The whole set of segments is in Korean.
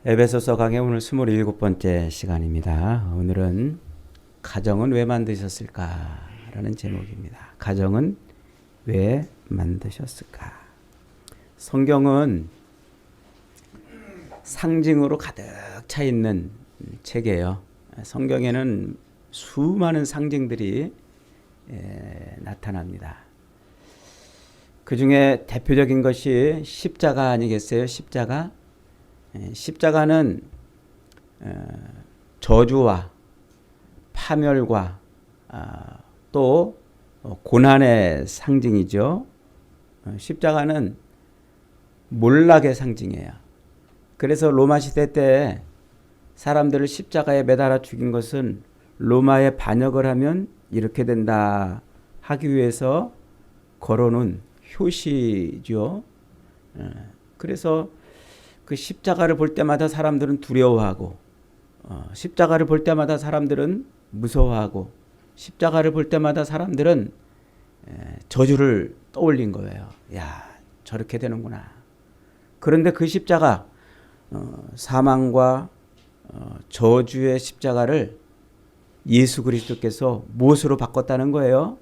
에베소서 강의 오늘 27번째 시간입니다. 오늘은 가정은 왜 만드셨을까? 라는 제목입니다. 가정은 왜 만드셨을까? 성경은 상징으로 가득 차 있는 책이에요. 성경에는 수많은 상징들이 나타납니다. 그 중에 대표적인 것이 십자가 아니겠어요? 십자가. 십자가는 저주와 파멸과 또 고난의 상징이죠. 십자가는 몰락의 상징이에요. 그래서 로마 시대 때 사람들을 십자가에 매달아 죽인 것은 로마에 반역을 하면 이렇게 된다 하기 위해서 걸어놓은 효시죠. 그래서 그 십자가를 볼 때마다 사람들은 두려워하고 십자가를 볼 때마다 사람들은 무서워하고 십자가를 볼 때마다 사람들은 저주를 떠올린 거예요. 야, 저렇게 되는구나. 그런데 그 십자가 사망과 저주의 십자가를 예수 그리스도께서 무엇으로 바꿨다는 거예요?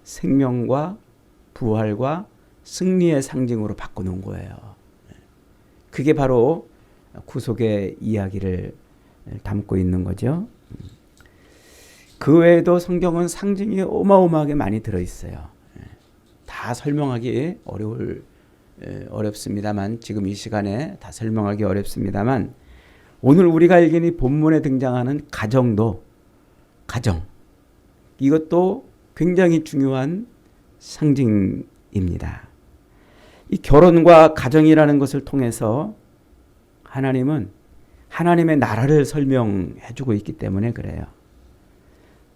생명과 부활과 승리의 상징으로 바꿔놓은 거예요. 그게 바로 구속의 이야기를 담고 있는 거죠. 그 외에도 성경은 상징이 어마어마하게 많이 들어있어요. 다 설명하기 어렵습니다만, 지금 이 시간에 다 설명하기 어렵습니다만, 오늘 우리가 읽은 이 본문에 등장하는 가정, 이것도 굉장히 중요한 상징입니다. 이 결혼과 가정이라는 것을 통해서 하나님은 하나님의 나라를 설명해 주고 있기 때문에 그래요.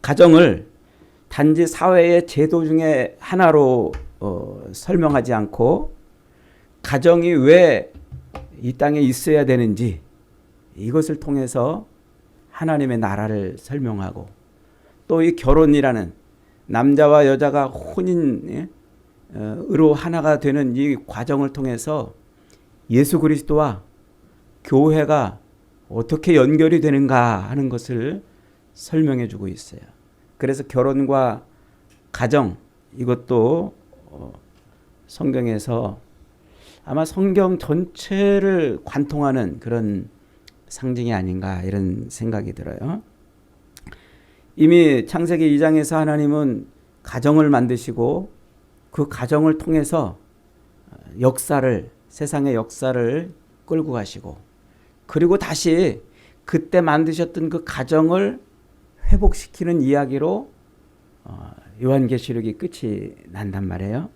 가정을 단지 사회의 제도 중에 하나로 설명하지 않고 가정이 왜 이 땅에 있어야 되는지 이것을 통해서 하나님의 나라를 설명하고, 또 이 결혼이라는 남자와 여자가 혼인으로 하나가 되는 이 과정을 통해서 예수 그리스도와 교회가 어떻게 연결이 되는가 하는 것을 설명해 주고 있어요. 그래서 결혼과 가정, 이것도 성경에서 아마 성경 전체를 관통하는 그런 상징이 아닌가 이런 생각이 들어요. 이미 창세기 2장에서 하나님은 가정을 만드시고 그 가정을 통해서 세상의 역사를 끌고 가시고, 그리고 다시 그때 만드셨던 그 가정을 회복시키는 이야기로 요한계시록이 끝이 난단 말이에요.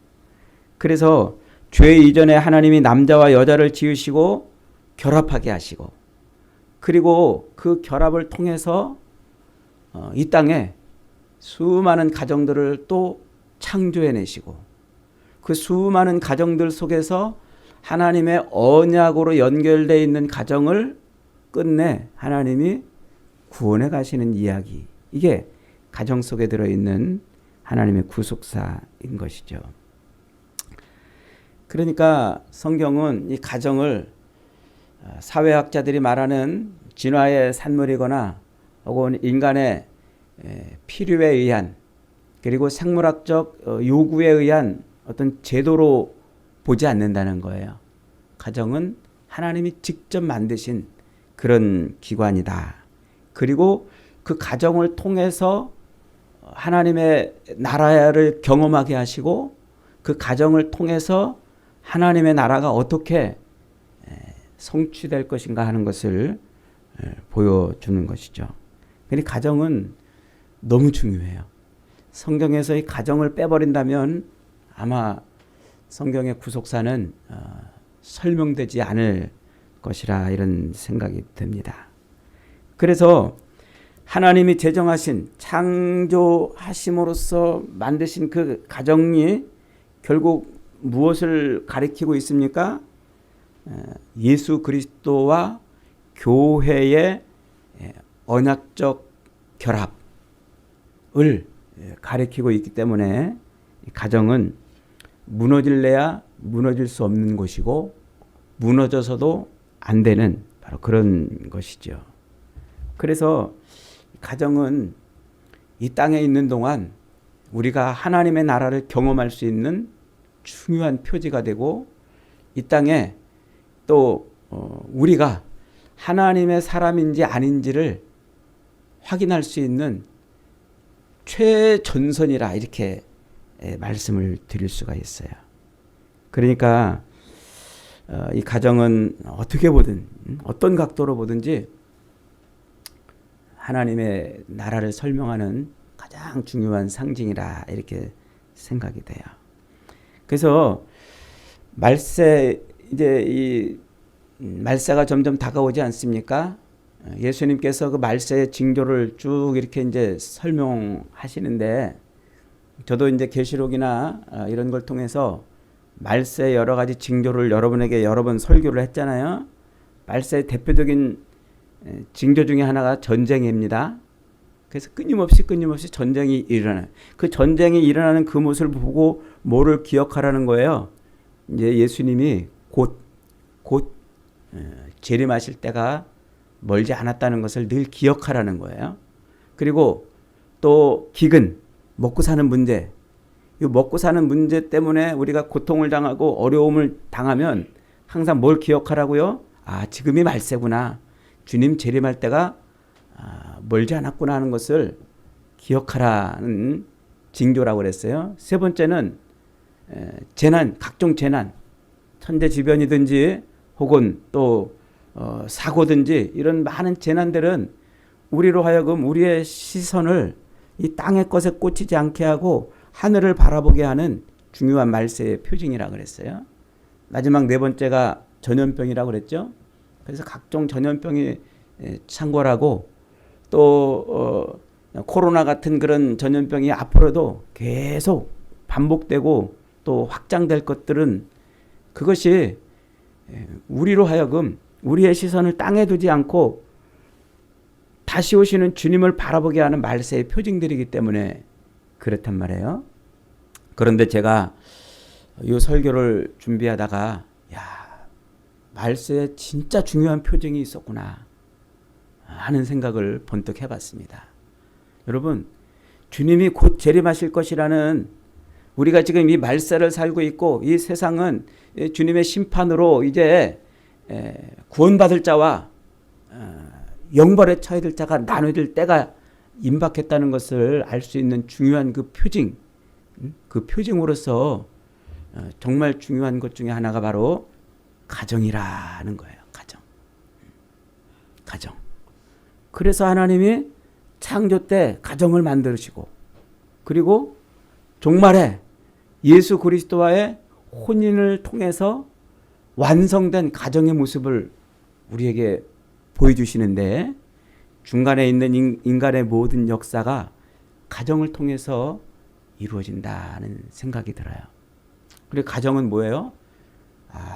그래서 죄 이전에 하나님이 남자와 여자를 지으시고 결합하게 하시고, 그리고 그 결합을 통해서 이 땅에 수많은 가정들을 또 창조해내시고, 그 수많은 가정들 속에서 하나님의 언약으로 연결되어 있는 가정을 끝내 하나님이 구원해 가시는 이야기, 이게 가정 속에 들어있는 하나님의 구속사인 것이죠. 그러니까 성경은 이 가정을 사회학자들이 말하는 진화의 산물이거나 혹은 인간의 필요에 의한, 그리고 생물학적 요구에 의한 어떤 제도로 보지 않는다는 거예요. 가정은 하나님이 직접 만드신 그런 기관이다. 그리고 그 가정을 통해서 하나님의 나라를 경험하게 하시고, 그 가정을 통해서 하나님의 나라가 어떻게 성취될 것인가 하는 것을 보여주는 것이죠. 그러니까 가정은 너무 중요해요. 성경에서 이 가정을 빼버린다면 아마 성경의 구속사는 설명되지 않을 것이라 이런 생각이 듭니다. 그래서 하나님이 제정하신, 창조하심으로써 만드신 그 가정이 결국 무엇을 가리키고 있습니까? 예수 그리스도와 교회의 언약적 결합을 가리키고 있기 때문에 가정은 무너질래야 무너질 수 없는 곳이고 무너져서도 안 되는 바로 그런 것이죠. 그래서 가정은 이 땅에 있는 동안 우리가 하나님의 나라를 경험할 수 있는 중요한 표지가 되고, 이 땅에 또 우리가 하나님의 사람인지 아닌지를 확인할 수 있는 최전선이라 이렇게 말씀을 드릴 수가 있어요. 그러니까 이 가정은 어떻게 보든 어떤 각도로 보든지 하나님의 나라를 설명하는 가장 중요한 상징이라 이렇게 생각이 돼요. 그래서 말세, 이제 이 말세가 점점 다가오지 않습니까? 예수님께서 그 말세의 징조를 쭉 이렇게 이제 설명하시는데, 저도 이제 계시록이나 이런 걸 통해서 말세의 여러 가지 징조를 여러분에게 여러 번 설교를 했잖아요. 말세의 대표적인 징조 중에 하나가 전쟁입니다. 그래서 끊임없이 전쟁이 일어나요. 그 전쟁이 일어나는 그 모습을 보고 뭐를 기억하라는 거예요? 이제 예수님이 곧 재림하실 때가 멀지 않았다는 것을 늘 기억하라는 거예요. 그리고 또 기근, 먹고 사는 문제, 이 먹고 사는 문제 때문에 우리가 고통을 당하고 어려움을 당하면 항상 뭘 기억하라고요? 아, 지금이 말세구나. 주님 재림할 때가 멀지 않았구나 하는 것을 기억하라는 징조라고 그랬어요. 세 번째는 재난, 각종 재난, 천재지변이든지 혹은 또 사고든지 이런 많은 재난들은 우리로 하여금 우리의 시선을 이 땅의 것에 꽂히지 않게 하고 하늘을 바라보게 하는 중요한 말세의 표징이라고 그랬어요. 마지막 네 번째가 전염병이라고 그랬죠. 그래서 각종 전염병이 창궐하고 또 코로나 같은 그런 전염병이 앞으로도 계속 반복되고 또 확장될 것들은, 그것이 우리로 하여금 우리의 시선을 땅에 두지 않고 다시 오시는 주님을 바라보게 하는 말세의 표징들이기 때문에 그렇단 말이에요. 그런데 제가 이 설교를 준비하다가 말세에 진짜 중요한 표징이 있었구나 하는 생각을 번뜩 해봤습니다. 여러분, 주님이 곧 재림하실 것이라는, 우리가 지금 이 말세를 살고 있고 이 세상은 주님의 심판으로 이제 구원받을 자와 영벌에 처해 들 자가 나눠질 때가 임박했다는 것을 알 수 있는 중요한 그 표징, 그 표징으로서 정말 중요한 것 중에 하나가 바로 가정이라는 거예요. 가정. 그래서 하나님이 창조 때 가정을 만드시고, 그리고 종말에 예수 그리스도와의 혼인을 통해서 완성된 가정의 모습을 우리에게 보여주시는데, 중간에 있는 인간의 모든 역사가 가정을 통해서 이루어진다는 생각이 들어요. 그리고 가정은 뭐예요?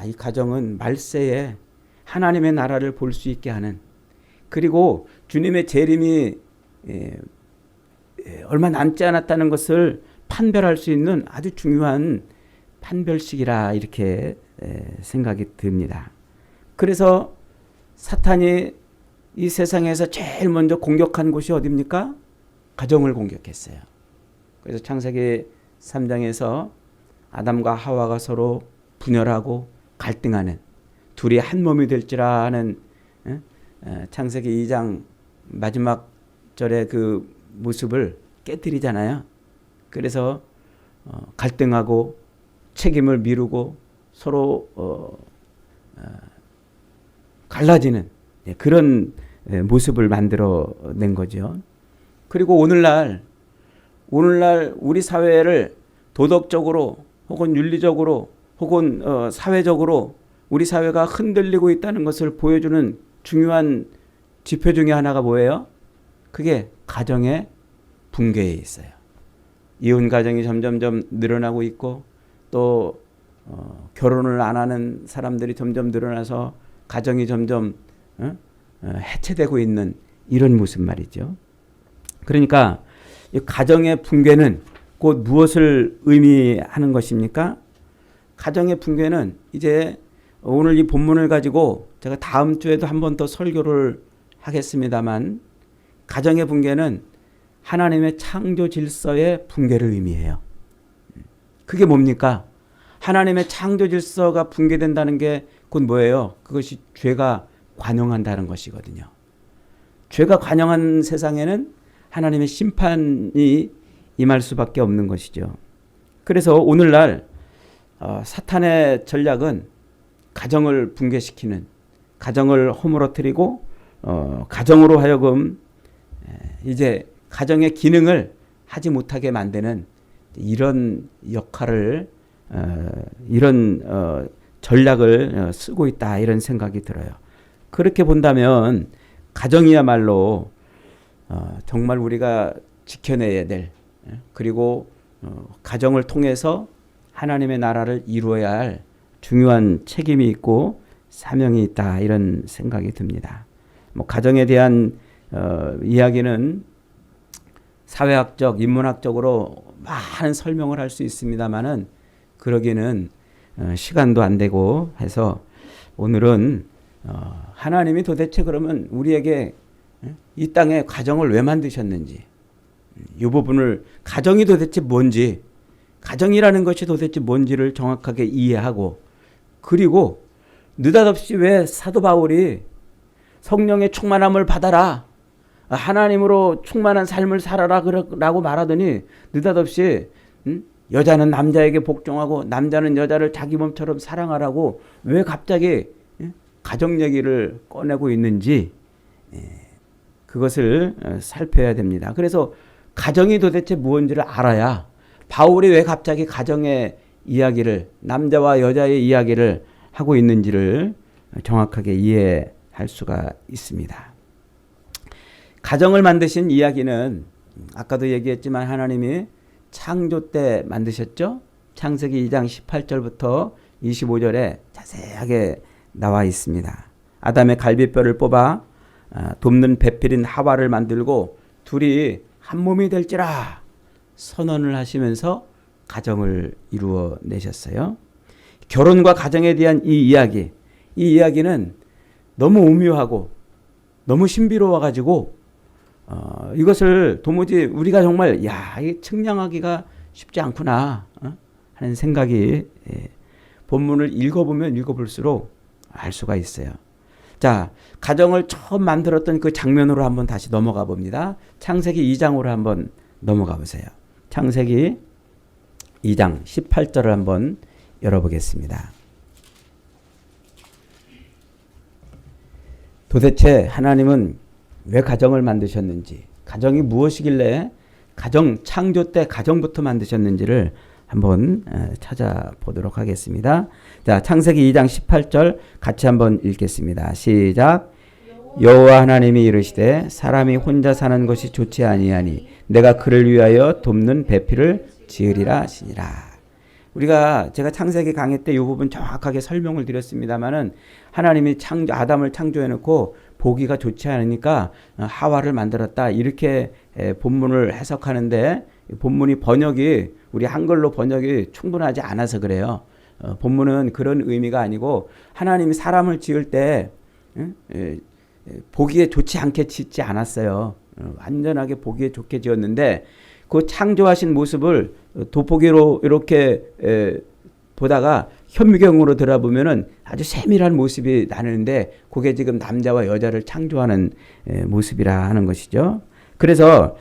이 가정은 말세에 하나님의 나라를 볼 수 있게 하는, 그리고 주님의 재림이 얼마 남지 않았다는 것을 판별할 수 있는 아주 중요한 판별식이라 이렇게 생각이 듭니다. 그래서 사탄이 이 세상에서 제일 먼저 공격한 곳이 어디입니까? 가정을 공격했어요. 그래서 창세기 3장에서 아담과 하와가 서로 분열하고 갈등하는, 둘이 한 몸이 될지라 하는 창세기 2장 마지막 절의 그 모습을 깨뜨리잖아요. 그래서 갈등하고 책임을 미루고 서로 갈라지는 그런 모습을 만들어낸 거죠. 그리고 오늘날 우리 사회를 도덕적으로 혹은 윤리적으로 혹은 사회적으로 우리 사회가 흔들리고 있다는 것을 보여주는 중요한 지표 중에 하나가 뭐예요? 그게 가정의 붕괴에 있어요. 이혼 가정이 점점점 늘어나고 있고, 또 결혼을 안 하는 사람들이 점점 늘어나서 가정이 점점 해체되고 있는 이런 모습 말이죠. 그러니까 이 가정의 붕괴는 곧 무엇을 의미하는 것입니까? 가정의 붕괴는 이제 오늘 이 본문을 가지고 제가 다음 주에도 한 번 더 설교를 하겠습니다만, 가정의 붕괴는 하나님의 창조 질서의 붕괴를 의미해요. 그게 뭡니까? 하나님의 창조 질서가 붕괴된다는 게 곧 뭐예요? 그것이 죄가 관영한다는 것이거든요. 죄가 관영한 세상에는 하나님의 심판이 임할 수밖에 없는 것이죠. 그래서 오늘날 사탄의 전략은 가정을 붕괴시키는, 가정을 허물어뜨리고 가정으로 하여금 이제 가정의 기능을 하지 못하게 만드는 이런 역할을, 이런 전략을 쓰고 있다, 이런 생각이 들어요. 그렇게 본다면 가정이야말로 정말 우리가 지켜내야 될, 그리고 가정을 통해서 하나님의 나라를 이루어야 할 중요한 책임이 있고 사명이 있다, 이런 생각이 듭니다. 뭐 가정에 대한 이야기는 사회학적, 인문학적으로 많은 설명을 할 수 있습니다만은 그러기는 시간도 안 되고 해서 오늘은 하나님이 도대체 그러면 우리에게 이 땅에 가정을 왜 만드셨는지, 이 부분을, 가정이 도대체 뭔지, 가정이라는 것이 도대체 뭔지를 정확하게 이해하고, 그리고 느닷없이 왜 사도 바울이 성령의 충만함을 받아라, 하나님으로 충만한 삶을 살아라 라고 말하더니 느닷없이 여자는 남자에게 복종하고 남자는 여자를 자기 몸처럼 사랑하라고 왜 갑자기 가정 얘기를 꺼내고 있는지, 그것을 살펴야 됩니다. 그래서 가정이 도대체 무엇인지를 알아야 바울이 왜 갑자기 가정의 이야기를, 남자와 여자의 이야기를 하고 있는지를 정확하게 이해할 수가 있습니다. 가정을 만드신 이야기는 아까도 얘기했지만 하나님이 창조 때 만드셨죠. 창세기 2장 18절부터 25절에 자세하게 나와 있습니다. 아담의 갈비뼈를 뽑아 돕는 배필인 하와를 만들고 둘이 한 몸이 될지라 선언을 하시면서 가정을 이루어 내셨어요. 결혼과 가정에 대한 이 이야기는 너무 오묘하고 너무 신비로워가지고 이것을 도무지 우리가 정말 이 측량하기가 쉽지 않구나 하는 생각이 본문을 읽어보면 읽어볼수록 알 수가 있어요. 자, 가정을 처음 만들었던 그 장면으로 한번 다시 넘어가 봅니다. 창세기 2장으로 한번 넘어가 보세요. 창세기 2장 18절을 한번 열어보겠습니다. 도대체 하나님은 왜 가정을 만드셨는지, 가정이 무엇이길래 가정 창조 때 가정부터 만드셨는지를 한번 찾아보도록 하겠습니다. 자, 창세기 2장 18절 같이 한번 읽겠습니다. 시작. 여호와 하나님이 이르시되 사람이 혼자 사는 것이 좋지 아니하니 내가 그를 위하여 돕는 배필을 지으리라 하시니라. 제가 창세기 강의 때 이 부분 정확하게 설명을 드렸습니다만은 하나님이 아담을 창조해 놓고 보기가 좋지 않으니까 하와를 만들었다, 이렇게 본문을 해석하는데 본문이 우리 한글로 번역이 충분하지 않아서 그래요. 본문은 그런 의미가 아니고 하나님이 사람을 지을 때 보기에 좋지 않게 짓지 않았어요. 완전하게 보기에 좋게 지었는데 그 창조하신 모습을 돋보기로 이렇게 보다가 현미경으로 들어보면은 아주 세밀한 모습이 나는데 그게 지금 남자와 여자를 창조하는 모습이라 하는 것이죠. 그래서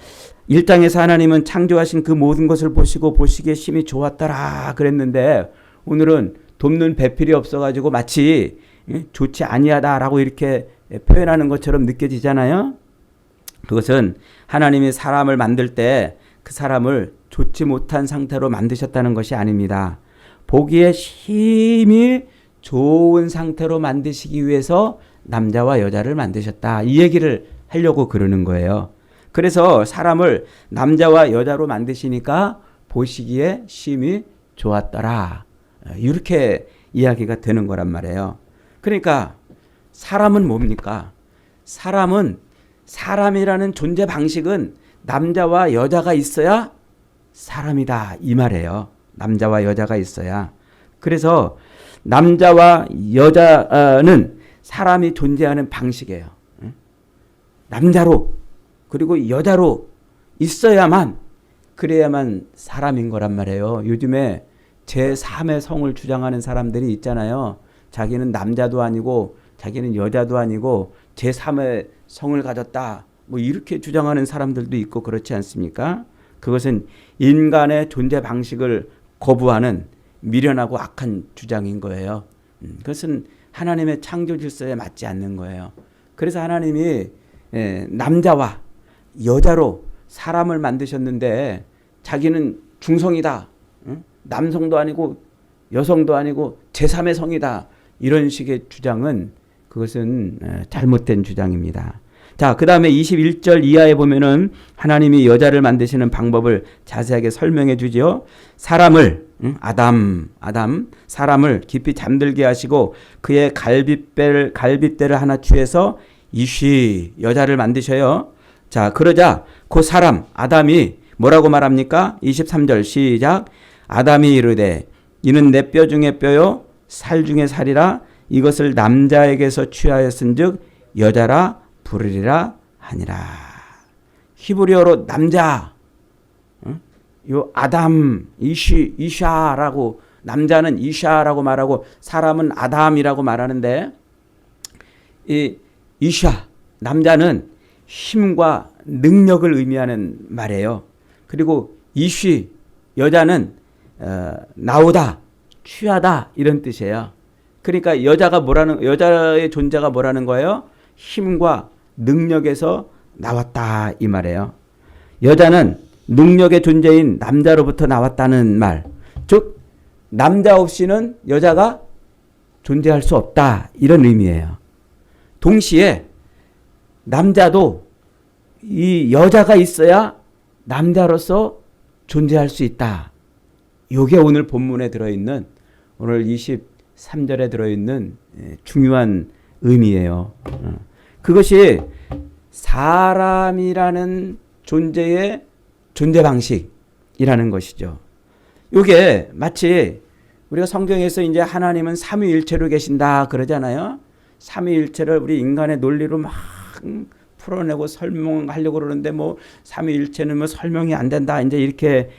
1장에서 하나님은 창조하신 그 모든 것을 보시고 보시기에 심히 좋았더라 그랬는데 오늘은 돕는 배필이 없어가지고 마치 좋지 아니하다라고 이렇게 표현하는 것처럼 느껴지잖아요. 그것은 하나님이 사람을 만들 때 그 사람을 좋지 못한 상태로 만드셨다는 것이 아닙니다. 보기에 심히 좋은 상태로 만드시기 위해서 남자와 여자를 만드셨다, 이 얘기를 하려고 그러는 거예요. 그래서 사람을 남자와 여자로 만드시니까 보시기에 심히 좋았더라, 이렇게 이야기가 되는 거란 말이에요. 그러니까 사람은 뭡니까? 사람이라는 존재 방식은 남자와 여자가 있어야 사람이다, 이 말이에요. 남자와 여자가 있어야. 그래서 남자와 여자는 사람이 존재하는 방식이에요. 남자로 그리고 여자로 있어야만 그래야만 사람인 거란 말이에요. 요즘에 제3의 성을 주장하는 사람들이 있잖아요. 자기는 남자도 아니고 자기는 여자도 아니고 제3의 성을 가졌다. 뭐 이렇게 주장하는 사람들도 있고 그렇지 않습니까? 그것은 인간의 존재 방식을 거부하는 미련하고 악한 주장인 거예요. 그것은 하나님의 창조 질서에 맞지 않는 거예요. 그래서 하나님이 남자와 여자로 사람을 만드셨는데 자기는 중성이다. 남성도 아니고 여성도 아니고 제3의 성이다. 이런 식의 주장은 그것은 잘못된 주장입니다. 자, 그 다음에 21절 이하에 보면은 하나님이 여자를 만드시는 방법을 자세하게 설명해 주죠. 사람을 사람을 깊이 잠들게 하시고 그의 갈빗대를 하나 취해서 이쉬 여자를 만드셔요. 자, 그러자 그 사람 아담이 뭐라고 말합니까? 23절 시작. 아담이 이르되 이는 내 뼈 중에 뼈요 살 중에 살이라 이것을 남자에게서 취하였은즉 여자라 부르리라 하니라. 히브리어로 남자, 요 아담, 이샤라고 남자는 이샤라고 말하고 사람은 아담이라고 말하는데 이 이샤 남자는 힘과 능력을 의미하는 말이에요. 그리고 이쉬 여자는 나오다, 취하다 이런 뜻이에요. 그러니까 여자의 존재가 뭐라는 거예요? 힘과 능력에서 나왔다 이 말이에요. 여자는 능력의 존재인 남자로부터 나왔다는 말. 즉 남자 없이는 여자가 존재할 수 없다 이런 의미예요. 동시에 남자도 이 여자가 있어야 남자로서 존재할 수 있다. 이게 오늘 본문에 들어있는 오늘 23절에 들어있는 중요한 의미예요. 그것이 사람이라는 존재의 존재 방식이라는 것이죠. 이게 마치 우리가 성경에서 이제 하나님은 삼위일체로 계신다 그러잖아요. 삼위일체를 우리 인간의 논리로 막 풀어내고 설명하려고 그러는데 뭐 삼위일체는 뭐 설명이 안 된다 이제 이렇게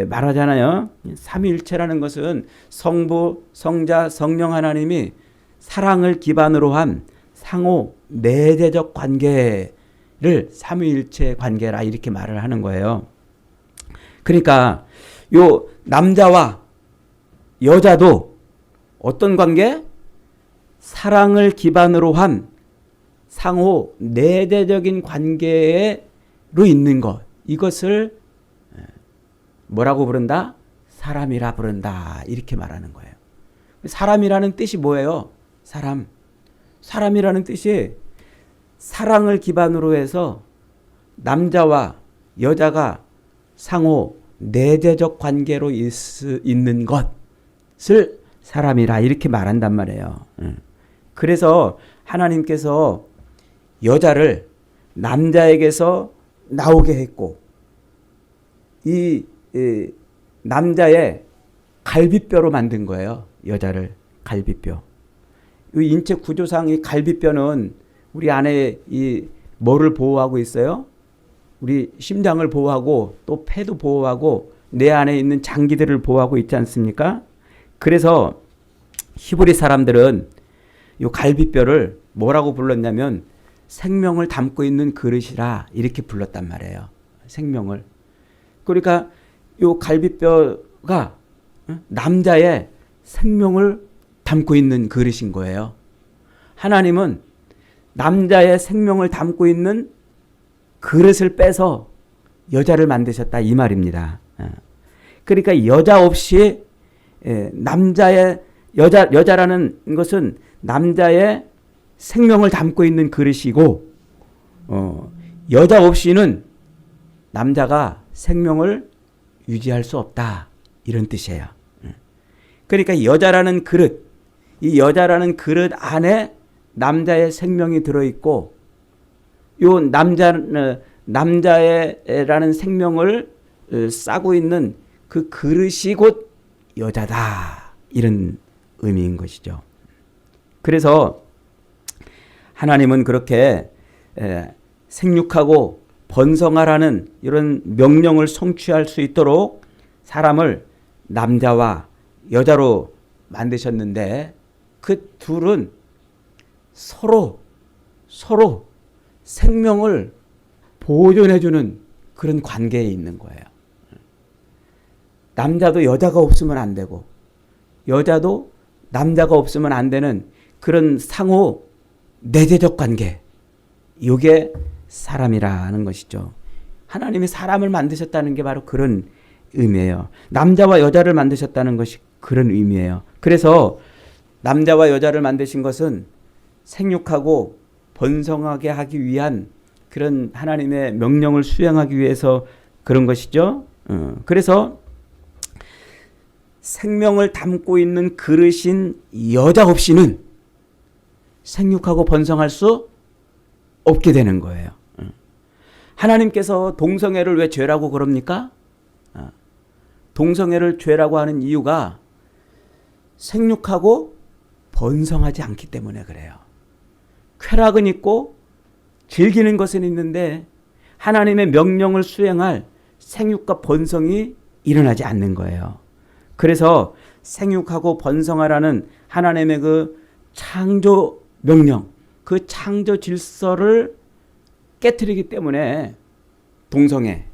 말하잖아요. 삼위일체라는 것은 성부, 성자, 성령 하나님이 사랑을 기반으로 한 상호 내재적 관계를 삼위일체 관계라 이렇게 말을 하는 거예요. 그러니까 요 남자와 여자도 어떤 관계? 사랑을 기반으로 한 상호 내재적인 관계로 있는 것. 이것을 뭐라고 부른다? 사람이라 부른다. 이렇게 말하는 거예요. 사람이라는 뜻이 뭐예요? 사람이라는 뜻이 사랑을 기반으로 해서 남자와 여자가 상호 내재적 관계로 있는 것을 사람이라 이렇게 말한단 말이에요. 그래서 하나님께서 여자를 남자에게서 나오게 했고 이 남자의 갈비뼈로 만든 거예요. 여자를 갈비뼈. 이 인체 구조상 이 갈비뼈는 우리 안에 이 뭐를 보호하고 있어요? 우리 심장을 보호하고 또 폐도 보호하고 내 안에 있는 장기들을 보호하고 있지 않습니까? 그래서 히브리 사람들은 이 갈비뼈를 뭐라고 불렀냐면 생명을 담고 있는 그릇이라 이렇게 불렀단 말이에요. 생명을. 그러니까 이 갈비뼈가 남자의 생명을 담고 있는 그릇인 거예요. 하나님은 남자의 생명을 담고 있는 그릇을 빼서 여자를 만드셨다 이 말입니다. 그러니까 여자 없이 여자라는 것은 남자의 생명을 담고 있는 그릇이고 여자 없이는 남자가 생명을 유지할 수 없다 이런 뜻이에요. 그러니까 여자라는 그릇, 이 여자라는 그릇 안에 남자의 생명이 들어있고 요 남자라는 생명을 싸고 있는 그 그릇이 곧 여자다 이런 의미인 것이죠. 그래서 하나님은 그렇게 생육하고 번성하라는 이런 명령을 성취할 수 있도록 사람을 남자와 여자로 만드셨는데 그 둘은 서로 생명을 보존해주는 그런 관계에 있는 거예요. 남자도 여자가 없으면 안 되고 여자도 남자가 없으면 안 되는 그런 상호 내재적 관계. 이게 사람이라는 것이죠. 하나님이 사람을 만드셨다는 게 바로 그런 의미예요. 남자와 여자를 만드셨다는 것이 그런 의미예요. 그래서 남자와 여자를 만드신 것은 생육하고 번성하게 하기 위한 그런 하나님의 명령을 수행하기 위해서 그런 것이죠. 그래서 생명을 담고 있는 그릇인 여자 없이는 생육하고 번성할 수 없게 되는 거예요. 하나님께서 동성애를 왜 죄라고 그럽니까? 동성애를 죄라고 하는 이유가 생육하고 번성하지 않기 때문에 그래요. 쾌락은 있고 즐기는 것은 있는데 하나님의 명령을 수행할 생육과 번성이 일어나지 않는 거예요. 그래서 생육하고 번성하라는 하나님의 그 창조 명령, 그 창조 질서를 깨트리기 때문에 동성애,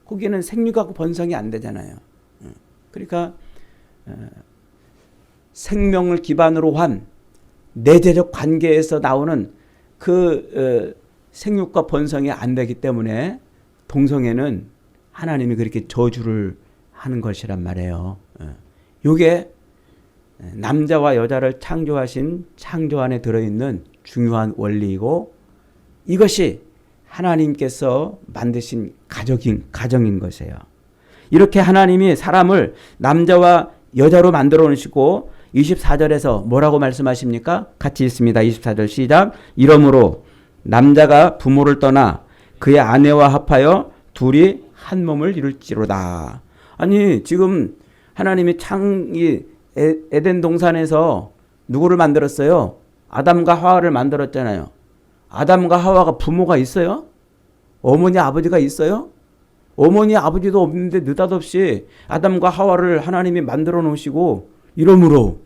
거기는 생육하고 번성이 안 되잖아요. 그러니까 생명을 기반으로 한 내재적 관계에서 나오는 그 생육과 번성이 안 되기 때문에 동성애는 하나님이 그렇게 저주를 하는 것이란 말이에요. 이게 남자와 여자를 창조하신 창조 안에 들어있는 중요한 원리이고 이것이 하나님께서 만드신 가정인 것이에요. 이렇게 하나님이 사람을 남자와 여자로 만들어 놓으시고 24절에서 뭐라고 말씀하십니까? 같이 읽습니다. 24절 시작. 이러므로 남자가 부모를 떠나 그의 아내와 합하여 둘이 한 몸을 이룰지로다. 아니 지금 하나님이 에덴 동산에서 누구를 만들었어요? 아담과 하와를 만들었잖아요. 아담과 하와가 부모가 있어요? 어머니 아버지가 있어요? 어머니 아버지도 없는데 느닷없이 아담과 하와를 하나님이 만들어 놓으시고 이러므로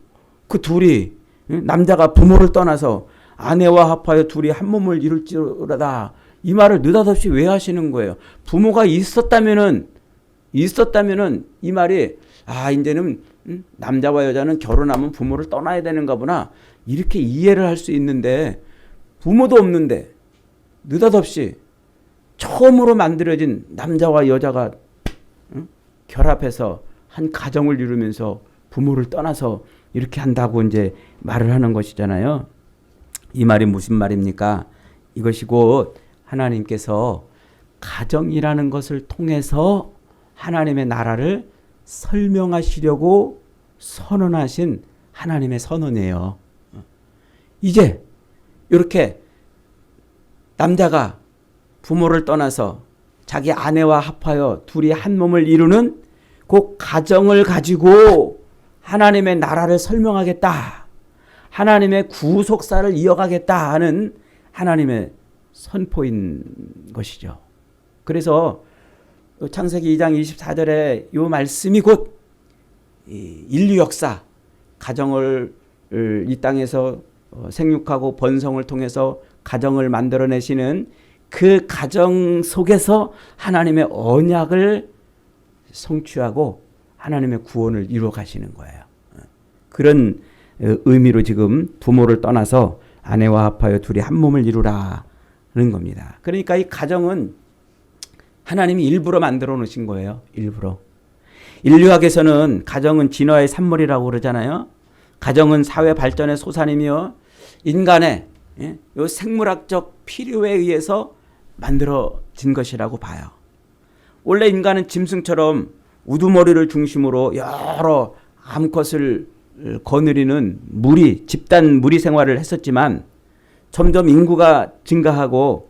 그 둘이 남자가 부모를 떠나서 아내와 합하여 둘이 한 몸을 이룰지로다. 이 말을 느닷없이 왜 하시는 거예요? 부모가 있었다면은 이 말이 이제는 남자와 여자는 결혼하면 부모를 떠나야 되는가 보나 이렇게 이해를 할 수 있는데 부모도 없는데 느닷없이 처음으로 만들어진 남자와 여자가 결합해서 한 가정을 이루면서 부모를 떠나서 이렇게 한다고 이제 말을 하는 것이잖아요. 이 말이 무슨 말입니까? 이것이 곧 하나님께서 가정이라는 것을 통해서 하나님의 나라를 설명하시려고 선언하신 하나님의 선언이에요. 이제 이렇게 남자가 부모를 떠나서 자기 아내와 합하여 둘이 한 몸을 이루는 그 가정을 가지고 하나님의 나라를 설명하겠다. 하나님의 구속사를 이어가겠다 하는 하나님의 선포인 것이죠. 그래서 창세기 2장 24절에 이 말씀이 곧 인류 역사, 가정을 이 땅에서 생육하고 번성을 통해서 가정을 만들어내시는 그 가정 속에서 하나님의 언약을 성취하고 하나님의 구원을 이루어 가시는 거예요. 그런 의미로 지금 부모를 떠나서 아내와 합하여 둘이 한 몸을 이루라는 겁니다. 그러니까 이 가정은 하나님이 일부러 만들어 놓으신 거예요. 일부러. 인류학에서는 가정은 진화의 산물이라고 그러잖아요. 가정은 사회 발전의 소산이며 인간의 요 생물학적 필요에 의해서 만들어진 것이라고 봐요. 원래 인간은 짐승처럼 우두머리를 중심으로 여러 암컷을 거느리는 집단 무리 생활을 했었지만 점점 인구가 증가하고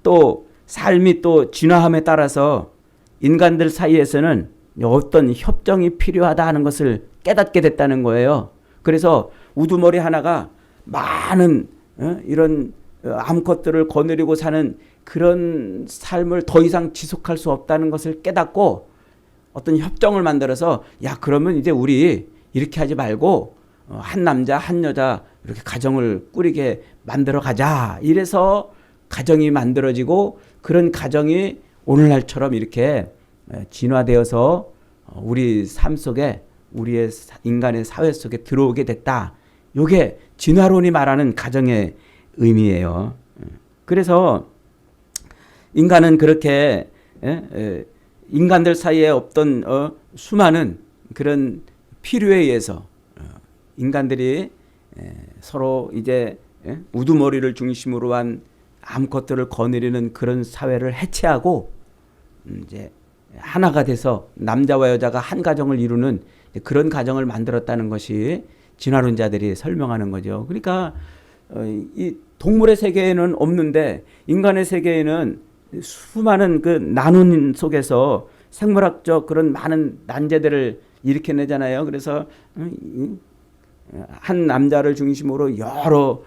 또 삶이 또 진화함에 따라서 인간들 사이에서는 어떤 협정이 필요하다 하는 것을 깨닫게 됐다는 거예요. 그래서 우두머리 하나가 많은 이런 암컷들을 거느리고 사는 그런 삶을 더 이상 지속할 수 없다는 것을 깨닫고 어떤 협정을 만들어서 야 그러면 이제 우리 이렇게 하지 말고 한 남자 한 여자 이렇게 가정을 꾸리게 만들어 가자. 이래서 가정이 만들어지고 그런 가정이 오늘날처럼 이렇게 진화되어서 우리 삶 속에 우리의 인간의 사회 속에 들어오게 됐다. 이게 진화론이 말하는 가정의 의미예요. 그래서 인간은 그렇게 인간들 사이에 없던 수많은 그런 필요에 의해서 인간들이 서로 이제 우두머리를 중심으로 한 암컷들을 거느리는 그런 사회를 해체하고 이제 하나가 돼서 남자와 여자가 한 가정을 이루는 그런 가정을 만들었다는 것이 진화론자들이 설명하는 거죠. 그러니까 이 동물의 세계에는 없는데 인간의 세계에는 수많은 그 나눔 속에서 생물학적 그런 많은 난제들을 일으켜내잖아요. 그래서 한 남자를 중심으로 여러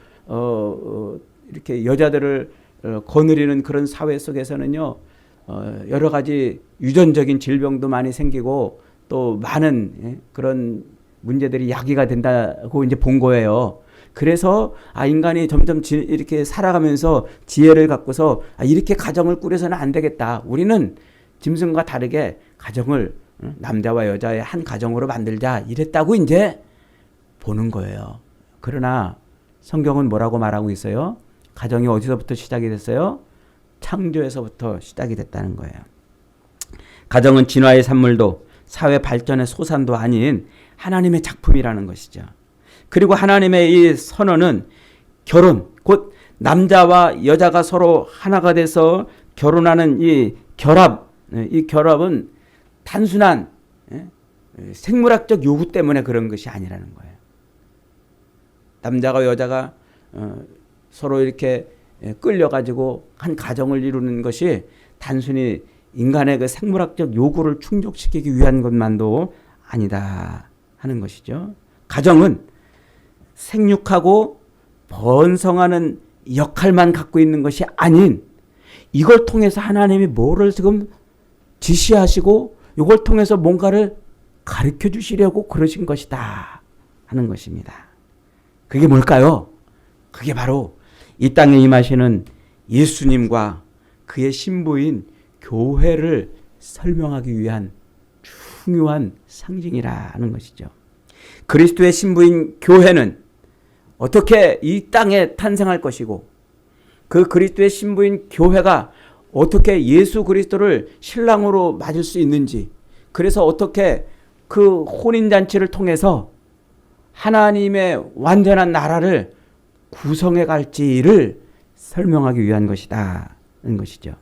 이렇게 여자들을 거느리는 그런 사회 속에서는요, 여러 가지 유전적인 질병도 많이 생기고 또 많은 그런 문제들이 야기가 된다고 이제 본 거예요. 그래서 인간이 점점 이렇게 살아가면서 지혜를 갖고서 이렇게 가정을 꾸려서는 안 되겠다. 우리는 짐승과 다르게 가정을 남자와 여자의 한 가정으로 만들자. 이랬다고 이제 보는 거예요. 그러나 성경은 뭐라고 말하고 있어요? 가정이 어디서부터 시작이 됐어요? 창조에서부터 시작이 됐다는 거예요. 가정은 진화의 산물도 사회 발전의 소산도 아닌 하나님의 작품이라는 것이죠. 그리고 하나님의 이 선언은 결혼, 곧 남자와 여자가 서로 하나가 돼서 결혼하는 이 결합, 이 결합은 단순한 생물학적 요구 때문에 그런 것이 아니라는 거예요. 남자가 여자가 서로 이렇게 끌려가지고 한 가정을 이루는 것이 단순히 인간의 그 생물학적 요구를 충족시키기 위한 것만도 아니다 하는 것이죠. 가정은 생육하고 번성하는 역할만 갖고 있는 것이 아닌 이걸 통해서 하나님이 뭐를 지금 지시하시고 이걸 통해서 뭔가를 가르쳐 주시려고 그러신 것이다 하는 것입니다. 그게 뭘까요? 그게 바로 이 땅에 임하시는 예수님과 그의 신부인 교회를 설명하기 위한 중요한 상징이라는 것이죠. 그리스도의 신부인 교회는 어떻게 이 땅에 탄생할 것이고 그 그리스도의 신부인 교회가 어떻게 예수 그리스도를 신랑으로 맞을 수 있는지, 그래서 어떻게 그 혼인잔치를 통해서 하나님의 완전한 나라를 구성해 갈지를 설명하기 위한 것이다 는 것이죠.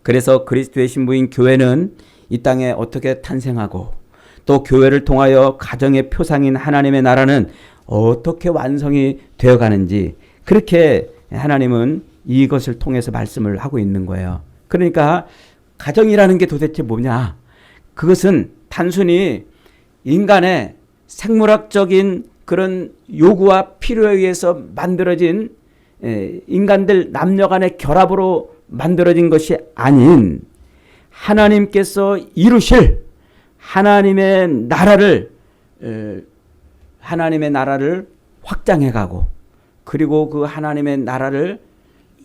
그래서 그리스도의 신부인 교회는 이 땅에 어떻게 탄생하고 또 교회를 통하여 가정의 표상인 하나님의 나라는 어떻게 완성이 되어가는지, 그렇게 하나님은 이것을 통해서 말씀을 하고 있는 거예요. 그러니까 가정이라는 게 도대체 뭐냐? 그것은 단순히 인간의 생물학적인 그런 요구와 필요에 의해서 만들어진 인간들 남녀 간의 결합으로 만들어진 것이 아닌 하나님께서 이루실 하나님의 나라를 확장해가고 그리고 그 하나님의 나라를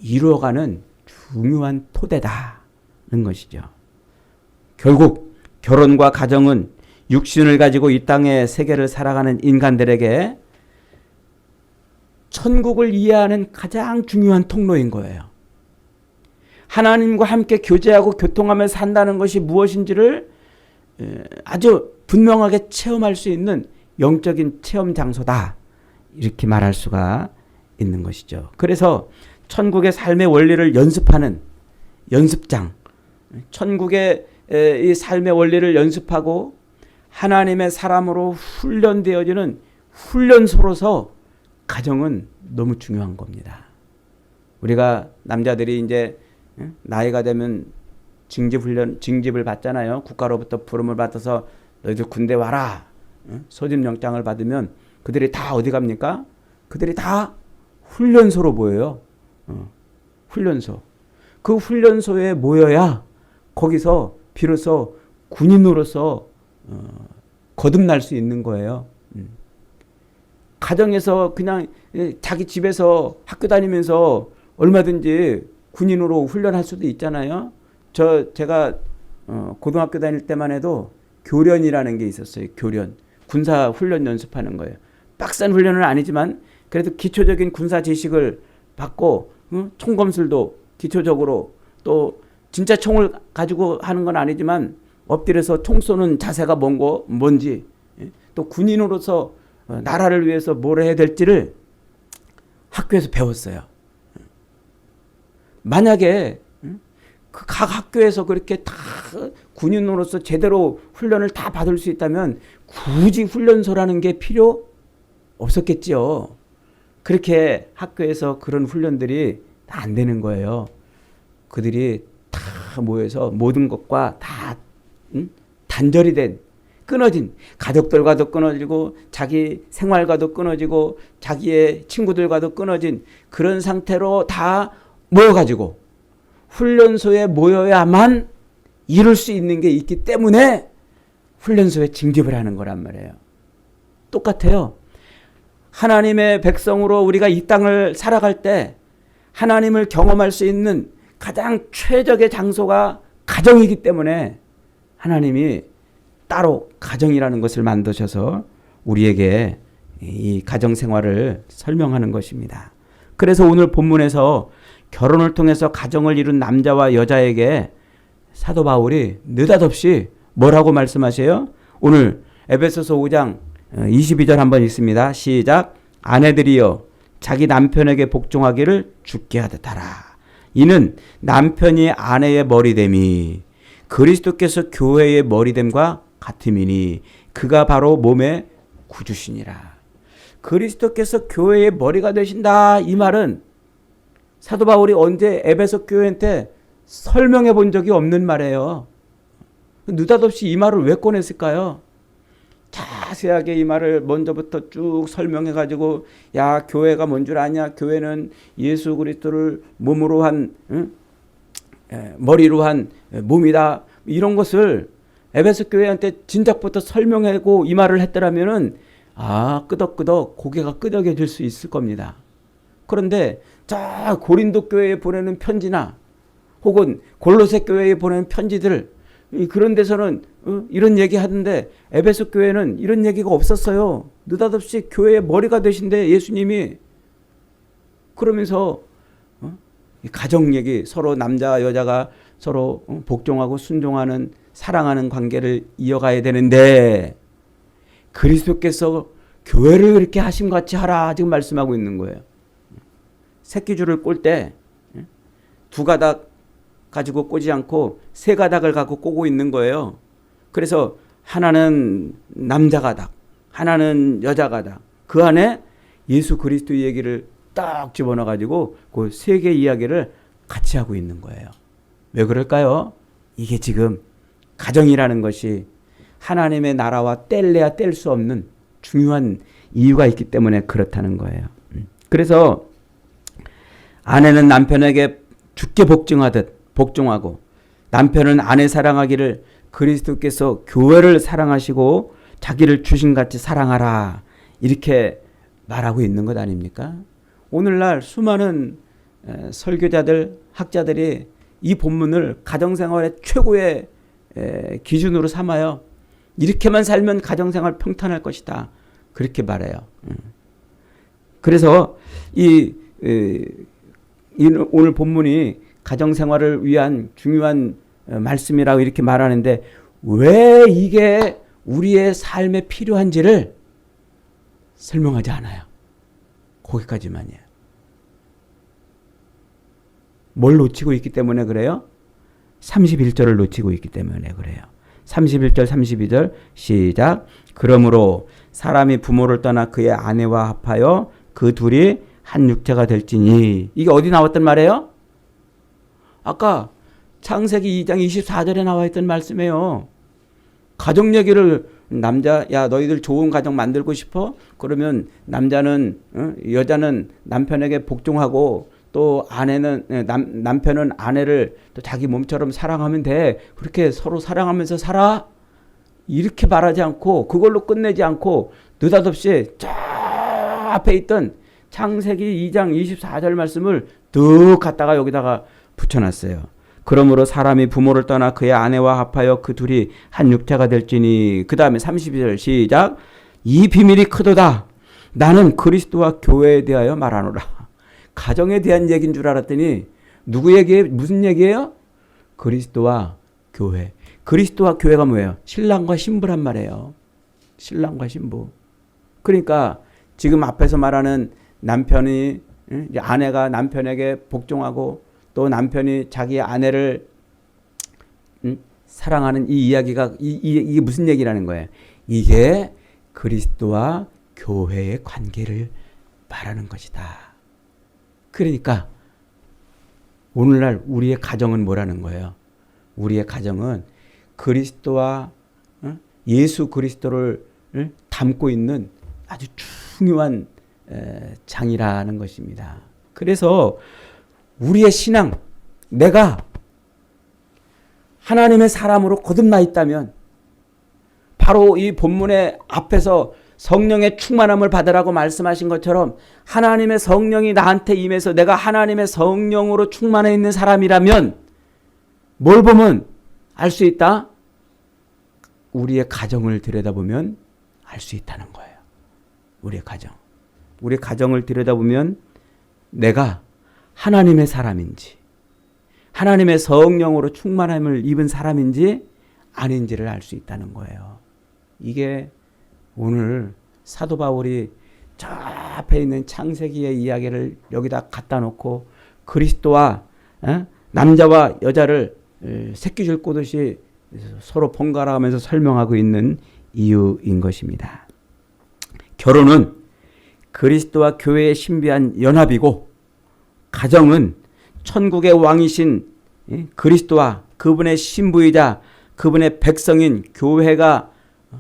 이루어가는 중요한 토대다는 것이죠. 결국 결혼과 가정은 육신을 가지고 이 땅의 세계를 살아가는 인간들에게 천국을 이해하는 가장 중요한 통로인 거예요. 하나님과 함께 교제하고 교통하며 산다는 것이 무엇인지를 아주 분명하게 체험할 수 있는 영적인 체험 장소다, 이렇게 말할 수가 있는 것이죠. 그래서 천국의 삶의 원리를 연습하는 연습장, 천국의 이 삶의 원리를 연습하고 하나님의 사람으로 훈련되어지는 훈련소로서 가정은 너무 중요한 겁니다. 우리가 남자들이 이제 나이가 되면 징집을 받잖아요. 국가로부터 부름을 받아서 너희들 군대 와라. 소집영장을 받으면 그들이 다 어디 갑니까? 그들이 다 훈련소로 모여요. 훈련소. 그 훈련소에 모여야 거기서 비로소 군인으로서 거듭날 수 있는 거예요. 가정에서 그냥 자기 집에서 학교 다니면서 얼마든지 군인으로 훈련할 수도 있잖아요. 제가 고등학교 다닐 때만 해도 교련이라는 게 있었어요. 교련. 군사 훈련 연습하는 거예요. 빡센 훈련은 아니지만 그래도 기초적인 군사 지식을 받고 총검술도 기초적으로 또 진짜 총을 가지고 하는 건 아니지만 엎드려서 총 쏘는 자세가 뭔지 또 군인으로서 나라를 위해서 뭘 해야 될지를 학교에서 배웠어요. 만약에 그 각 학교에서 그렇게 다 군인으로서 제대로 훈련을 다 받을 수 있다면 굳이 훈련소라는 게 필요 없었겠지요. 그렇게 학교에서 그런 훈련들이 다 안 되는 거예요. 그들이 다 모여서 모든 것과 다 단절이 된 끊어진 가족들과도 끊어지고 자기 생활과도 끊어지고 자기의 친구들과도 끊어진 그런 상태로 다 모여가지고 훈련소에 모여야만 이룰 수 있는 게 있기 때문에 훈련소에 징집을 하는 거란 말이에요. 똑같아요. 하나님의 백성으로 우리가 이 땅을 살아갈 때 하나님을 경험할 수 있는 가장 최적의 장소가 가정이기 때문에 하나님이 따로 가정이라는 것을 만드셔서 우리에게 이 가정 생활을 설명하는 것입니다. 그래서 오늘 본문에서 결혼을 통해서 가정을 이룬 남자와 여자에게 사도 바울이 느닷없이 뭐라고 말씀하세요? 오늘 에베소서 5장 22절 한번 읽습니다. 시작. 아내들이여 자기 남편에게 복종하기를 주께 하듯 하라. 이는 남편이 아내의 머리됨이 그리스도께서 교회의 머리됨과 같음이니 그가 바로 몸의 구주시니라. 그리스도께서 교회의 머리가 되신다. 이 말은 사도 바울이 언제 에베소 교회한테 설명해 본 적이 없는 말이에요. 느닷없이 이 말을 왜 꺼냈을까요? 자세하게 이 말을 먼저부터 쭉 설명해 가지고 야 교회가 뭔 줄 아냐? 교회는 예수 그리스도를 몸으로 한 머리로 한 몸이다. 이런 것을 에베소 교회한테 진작부터 설명하고 이 말을 했더라면은 끄덕끄덕 고개가 끄덕여질 수 있을 겁니다. 그런데 자 고린도 교회에 보내는 편지나 혹은 골로새 교회에 보내는 편지들 그런 데서는 이런 얘기 하던데 에베소 교회는 이런 얘기가 없었어요. 느닷없이 교회의 머리가 되신데 예수님이 그러면서 가정 얘기 서로 남자 여자가 서로 복종하고 순종하는 사랑하는 관계를 이어가야 되는데 그리스도께서 교회를 그렇게 하심같이 하라 지금 말씀하고 있는 거예요. 새끼줄을 꼴 때 두 가닥 가지고 꼬지 않고 세 가닥을 갖고 꼬고 있는 거예요. 그래서 하나는 남자 가닥, 하나는 여자 가닥. 그 안에 예수 그리스도 얘기를 딱 집어넣어 가지고 그 세 개의 이야기를 같이 하고 있는 거예요. 왜 그럴까요? 이게 지금 가정이라는 것이 하나님의 나라와 뗄래야 뗄 수 없는 중요한 이유가 있기 때문에 그렇다는 거예요. 그래서 아내는 남편에게 주께 복종하고 남편은 아내 사랑하기를 그리스도께서 교회를 사랑하시고 자기를 주신같이 사랑하라 이렇게 말하고 있는 것 아닙니까? 오늘날 수많은 설교자들, 학자들이 이 본문을 가정생활의 최고의 기준으로 삼아요. 이렇게만 살면 가정생활 평탄할 것이다. 그렇게 말해요. 그래서 오늘 본문이 가정생활을 위한 중요한 말씀이라고 이렇게 말하는데 왜 이게 우리의 삶에 필요한지를 설명하지 않아요. 거기까지만이에요. 뭘 놓치고 있기 때문에 그래요? 31절을 놓치고 있기 때문에 그래요. 31절 32절 시작. 그러므로 사람이 부모를 떠나 그의 아내와 합하여 그 둘이 한 육체가 될지니 이게 어디 나왔단 말이에요? 아까 창세기 2장 24절에 나와 있던 말씀이에요. 가정 얘기를 남자, 야, 너희들 좋은 가정 만들고 싶어? 그러면 남자는, 여자는 남편에게 복종하고 또 아내는, 남편은 아내를 또 자기 몸처럼 사랑하면 돼. 그렇게 서로 사랑하면서 살아? 이렇게 말하지 않고, 그걸로 끝내지 않고, 느닷없이 저 앞에 있던 창세기 2장 24절 말씀을 뚝 갖다가 여기다가 붙여놨어요. 그러므로 사람이 부모를 떠나 그의 아내와 합하여 그 둘이 한 육체가 될지니. 그 다음에 32절 시작. 이 비밀이 크도다. 나는 그리스도와 교회에 대하여 말하노라. 가정에 대한 얘기인 줄 알았더니 누구 얘기예요? 무슨 얘기예요? 그리스도와 교회. 그리스도와 교회가 뭐예요? 신랑과 신부란 말이에요. 신랑과 신부. 그러니까 지금 앞에서 말하는 남편이, 아내가 남편에게 복종하고 또 남편이 자기 아내를 사랑하는 이 이야기가 이게 무슨 얘기라는 거예요? 이게 그리스도와 교회의 관계를 말하는 것이다. 그러니까 오늘날 우리의 가정은 뭐라는 거예요? 우리의 가정은 그리스도와 예수 그리스도를 담고 있는 아주 중요한 장이라는 것입니다. 그래서 우리의 신앙, 내가 하나님의 사람으로 거듭나 있다면 바로 이 본문의 앞에서 성령의 충만함을 받으라고 말씀하신 것처럼 하나님의 성령이 나한테 임해서 내가 하나님의 성령으로 충만해 있는 사람이라면 뭘 보면 알 수 있다? 우리의 가정을 들여다보면 알 수 있다는 거예요. 우리의 가정. 우리의 가정을 들여다보면 내가 하나님의 사람인지 하나님의 성령으로 충만함을 입은 사람인지 아닌지를 알 수 있다는 거예요. 이게 오늘 사도 바울이 저 앞에 있는 창세기의 이야기를 여기다 갖다 놓고 그리스도와 남자와 여자를 새끼줄 꼬듯이 서로 번갈아 가면서 설명하고 있는 이유인 것입니다. 결혼은 그리스도와 교회의 신비한 연합이고 가정은 천국의 왕이신 그리스도와 그분의 신부이자 그분의 백성인 교회가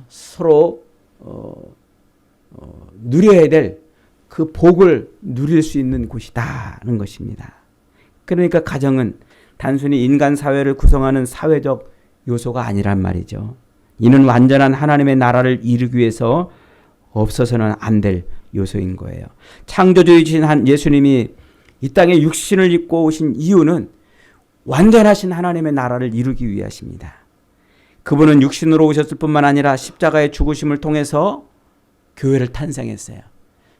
서로 누려야 될 그 복을 누릴 수 있는 곳이다는 것입니다. 그러니까 가정은 단순히 인간 사회를 구성하는 사회적 요소가 아니란 말이죠. 이는 완전한 하나님의 나라를 이루기 위해서 없어서는 안 될 요소인 거예요. 창조주이신 한 예수님이 이 땅에 육신을 입고 오신 이유는 완전하신 하나님의 나라를 이루기 위하십니다. 그분은 육신으로 오셨을 뿐만 아니라 십자가의 죽으심을 통해서 교회를 탄생했어요.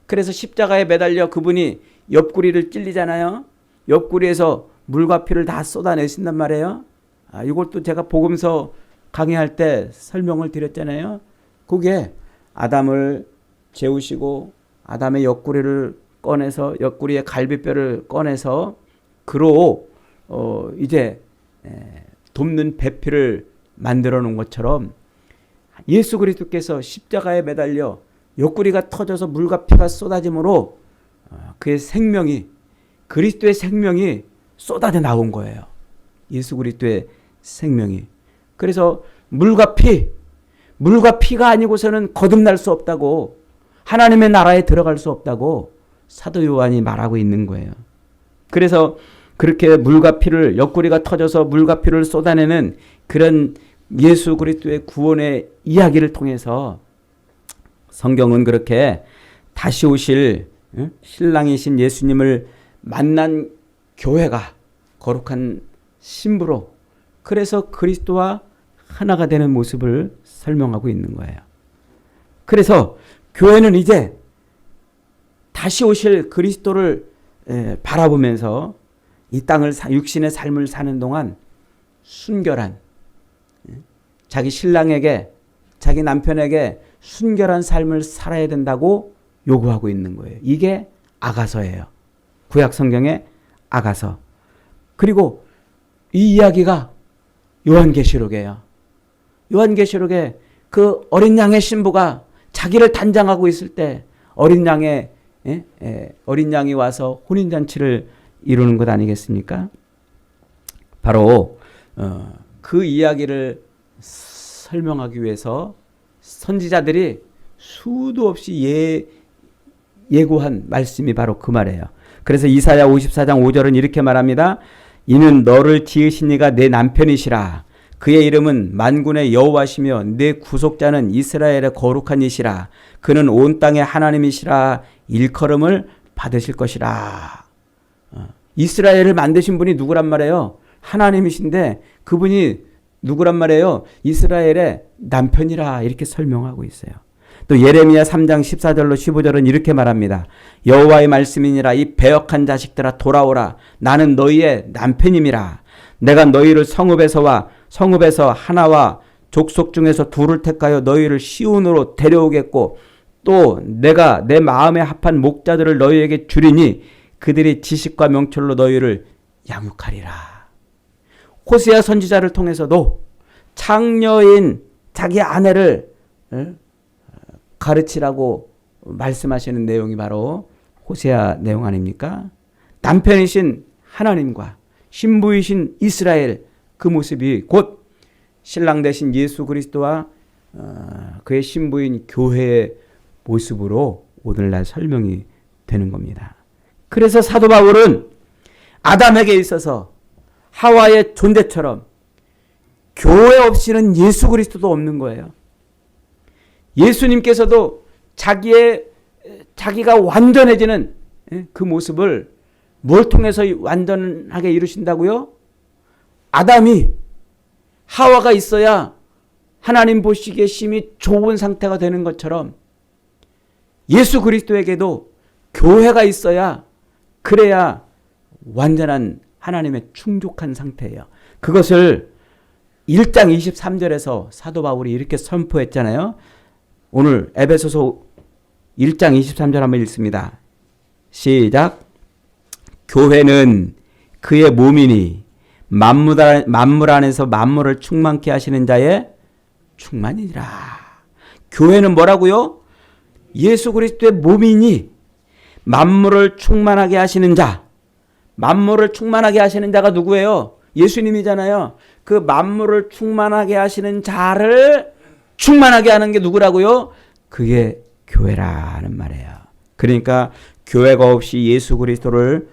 그래서 십자가에 매달려 그분이 옆구리를 찔리잖아요. 옆구리에서 물과 피를 다 쏟아내신단 말이에요. 이것도 제가 복음서 강의할 때 설명을 드렸잖아요. 그게 아담을 재우시고 아담의 옆구리를 꺼내서 옆구리의 갈비뼈를 꺼내서 그로 이제 돕는 배필을 만들어 놓은 것처럼 예수 그리스도께서 십자가에 매달려 옆구리가 터져서 물과 피가 쏟아짐으로 그의 생명이 그리스도의 생명이 쏟아져 나온 거예요. 예수 그리스도의 생명이. 그래서 물과 피가 아니고서는 거듭날 수 없다고 하나님의 나라에 들어갈 수 없다고 사도 요한이 말하고 있는 거예요. 그래서 그렇게 물과 피를 옆구리가 터져서 물과 피를 쏟아내는 그런 예수 그리스도의 구원의 이야기를 통해서 성경은 그렇게 다시 오실 신랑이신 예수님을 만난 교회가 거룩한 신부로 그래서 그리스도와 하나가 되는 모습을 설명하고 있는 거예요. 그래서 교회는 이제 다시 오실 그리스도를 바라보면서 이 땅을 육신의 삶을 사는 동안 순결한 자기 신랑에게 자기 남편에게 순결한 삶을 살아야 된다고 요구하고 있는 거예요. 이게 아가서예요. 구약 성경의 아가서. 그리고 이 이야기가 요한계시록이에요. 요한계시록에 그 어린 양의 신부가 자기를 단장하고 있을 때 어린 양이 와서 혼인잔치를 이루는 것 아니겠습니까? 바로 그 이야기를 설명하기 위해서 선지자들이 수도 없이 예고한 말씀이 바로 그 말이에요. 그래서 이사야 54장 5절은 이렇게 말합니다. 이는 너를 지으신 이가 내 남편이시라. 그의 이름은 만군의 여호와시며 내 구속자는 이스라엘의 거룩한 이시라. 그는 온 땅의 하나님이시라. 일컬음을 받으실 것이라. 이스라엘을 만드신 분이 누구란 말이에요? 하나님이신데 그분이 누구란 말이에요? 이스라엘의 남편이라 이렇게 설명하고 있어요. 또 예레미야 3장 14절로 15절은 이렇게 말합니다. 여호와의 말씀이니라. 이 배역한 자식들아 돌아오라. 나는 너희의 남편임이라. 내가 너희를 성읍에서 하나와 족속 중에서 둘을 택하여 너희를 시온으로 데려오겠고 또 내가 내 마음에 합한 목자들을 너희에게 주리니 그들이 지식과 명철로 너희를 양육하리라. 호세아 선지자를 통해서도 창녀인 자기 아내를 가르치라고 말씀하시는 내용이 바로 호세아 내용 아닙니까? 남편이신 하나님과 신부이신 이스라엘 그 모습이 곧 신랑 되신 예수 그리스도와 그의 신부인 교회의 모습으로 오늘날 설명이 되는 겁니다. 그래서 사도 바울은 아담에게 있어서 하와의 존재처럼 교회 없이는 예수 그리스도도 없는 거예요. 예수님께서도 자기가 완전해지는 그 모습을 뭘 통해서 완전하게 이루신다고요? 아담이 하와가 있어야 하나님 보시기에 심히 좋은 상태가 되는 것처럼 예수 그리스도에게도 교회가 있어야 그래야 완전한 하나님의 충족한 상태예요. 그것을 1장 23절에서 사도 바울이 이렇게 선포했잖아요. 오늘 에베소서 1장 23절 한번 읽습니다. 시작. 교회는 그의 몸이니 만물 안에서 만물을 충만케 하시는 자의 충만이니라. 교회는 뭐라고요? 예수 그리스도의 몸이니 만물을 충만하게 하시는 자. 만물을 충만하게 하시는 자가 누구예요? 예수님이잖아요. 그 만물을 충만하게 하시는 자를 충만하게 하는 게 누구라고요? 그게 교회라는 말이에요. 그러니까 교회가 없이 예수 그리스도는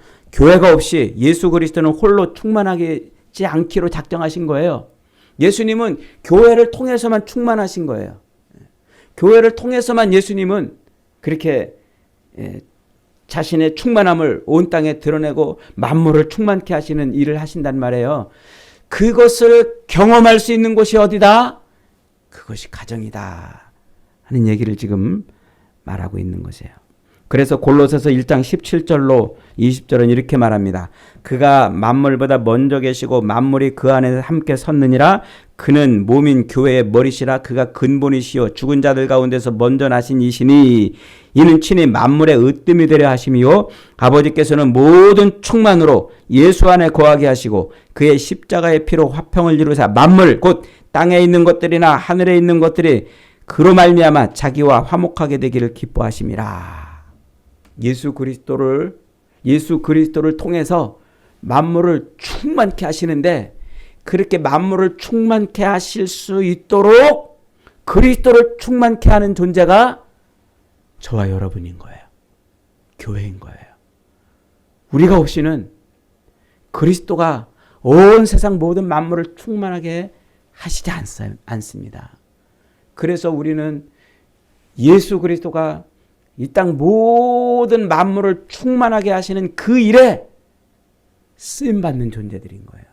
홀로 충만하지 않기로 작정하신 거예요. 예수님은 교회를 통해서만 충만하신 거예요. 교회를 통해서만 예수님은 그렇게 자신의 충만함을 온 땅에 드러내고 만물을 충만케 하시는 일을 하신단 말이에요. 그것을 경험할 수 있는 곳이 어디다? 그것이 가정이다 하는 얘기를 지금 말하고 있는 것이에요. 그래서 골로새서 1장 17절로 20절은 이렇게 말합니다. 그가 만물보다 먼저 계시고 만물이 그 안에 함께 섰느니라. 그는 몸인 교회의 머리시라. 그가 근본이시요 죽은 자들 가운데서 먼저 나신 이시니 이는 친히 만물의 으뜸이 되려 하심이요 아버지께서는 모든 충만으로 예수 안에 거하게 하시고 그의 십자가의 피로 화평을 이루사 만물 곧 땅에 있는 것들이나 하늘에 있는 것들이 그로 말미암아 자기와 화목하게 되기를 기뻐하심이라. 예수 그리스도를 통해서 만물을 충만케 하시는데 그렇게 만물을 충만케 하실 수 있도록 그리스도를 충만케 하는 존재가 저와 여러분인 거예요. 교회인 거예요. 우리가 없이는 그리스도가 온 세상 모든 만물을 충만하게 하시지 않습니다. 그래서 우리는 예수 그리스도가 이 땅 모든 만물을 충만하게 하시는 그 일에 쓰임받는 존재들인 거예요.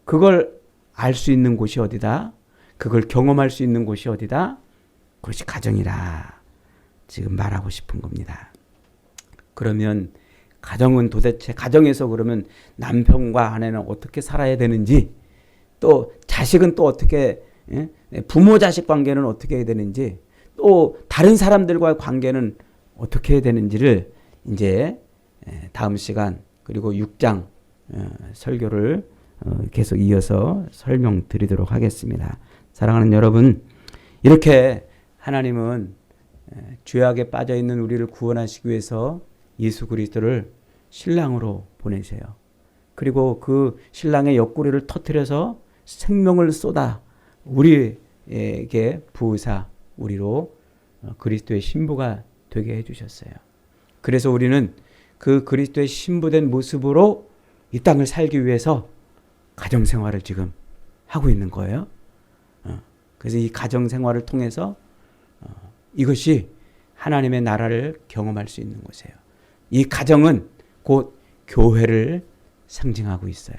그걸 알 수 있는 곳이 어디다? 그걸 경험할 수 있는 곳이 어디다? 그것이 가정이라 지금 말하고 싶은 겁니다. 그러면 가정은 도대체 가정에서 그러면 남편과 아내는 어떻게 살아야 되는지 또 자식은 또 어떻게 부모 자식 관계는 어떻게 해야 되는지 또 다른 사람들과의 관계는 어떻게 해야 되는지를 이제 다음 시간 그리고 6장 설교를 계속 이어서 설명드리도록 하겠습니다. 사랑하는 여러분, 이렇게 하나님은 죄악에 빠져있는 우리를 구원하시기 위해서 예수 그리스도를 신랑으로 보내세요. 그리고 그 신랑의 옆구리를 터뜨려서 생명을 쏟아 우리에게 부으사 우리로 그리스도의 신부가 되게 해주셨어요. 그래서 우리는 그 그리스도의 신부된 모습으로 이 땅을 살기 위해서 가정생활을 지금 하고 있는 거예요. 그래서 이 가정생활을 통해서 이것이 하나님의 나라를 경험할 수 있는 곳이에요. 이 가정은 곧 교회를 상징하고 있어요.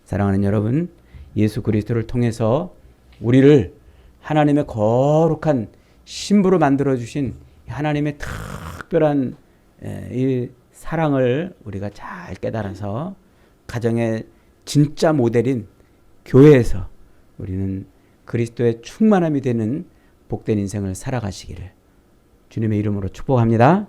사랑하는 여러분, 예수 그리스도를 통해서 우리를 하나님의 거룩한 신부로 만들어주신 하나님의 특별한 이 사랑을 우리가 잘 깨달아서 가정의 진짜 모델인 교회에서 우리는 그리스도의 충만함이 되는 복된 인생을 살아가시기를 주님의 이름으로 축복합니다.